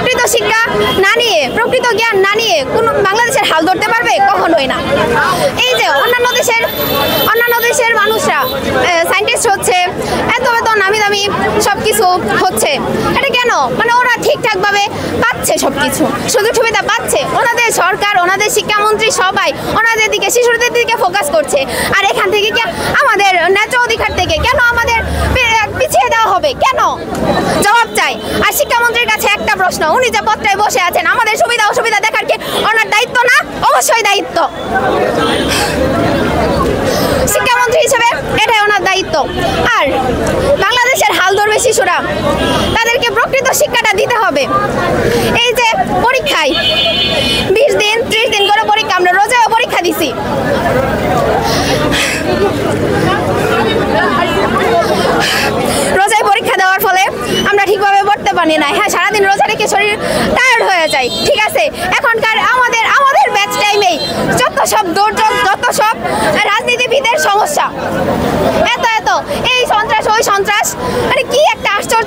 প্রকৃত শিক্ষা না নিয়ে, প্রকৃত জ্ঞান না নিয়ে কোন বাংলাদেশের হাল ধরতে পারবে? কখনোই না। এই যে অন্যান্য দেশের মানুষরা সায়েন্টিস্ট হচ্ছে, এত নামি দামি সবকিছু হচ্ছে, এটা কেন? মানে ওরা ঠিকঠাক ভাবে পাচ্ছে, সবকিছু সুযোগ সুবিধা পাচ্ছে। ওনাদের সরকার, ওনাদের শিক্ষামন্ত্রী সবাই ওনাদের দিকে, শিশুদের দিকে ফোকাস করছে। আর এখান থেকে কি আমাদের ন্যায্য অধিকার থেকে কেন আমাদের পিছিয়ে দেওয়া হবে? কেন? জবাব চাই। আর শিক্ষামন্ত্রীর কাছে একটা প্রশ্ন, উনি যে পত্রায় বসে আছেন, আমাদের সুবিধা অসুবিধা দেখার কি ওনার দায়িত্ব না? অবশ্যই দায়িত্ব। শিক্ষামন্ত্রী হিসেবে এটাই ওনার দায়িত্ব। আর বাংলাদেশের হাল ধরবে শিশুরা, তাদেরকে প্রকৃত শিক্ষাটা দিতে হবে। এই যে পরীক্ষায় 20 দিন 30 দিন করে পরীক্ষা, আমরা রোজাও পরীক্ষা দিছি। রোজায় পরীক্ষা দেওয়ার ফলে আমরা ঠিকভাবে পড়তে পারি না। হ্যাঁ, সারাদিন রোজা রেখে শরীর টায়ার্ড হয়ে যায়, ঠিক আছে। এখনকার আমাদের ব্যাচ টাইমেই যত সব দুর্যোগ, যত সব রাজনীতিবিদের সমস্যা, এত এই সন্ত্রাস, ওই সন্ত্রাস, আরে কি একটা আশ্চর্য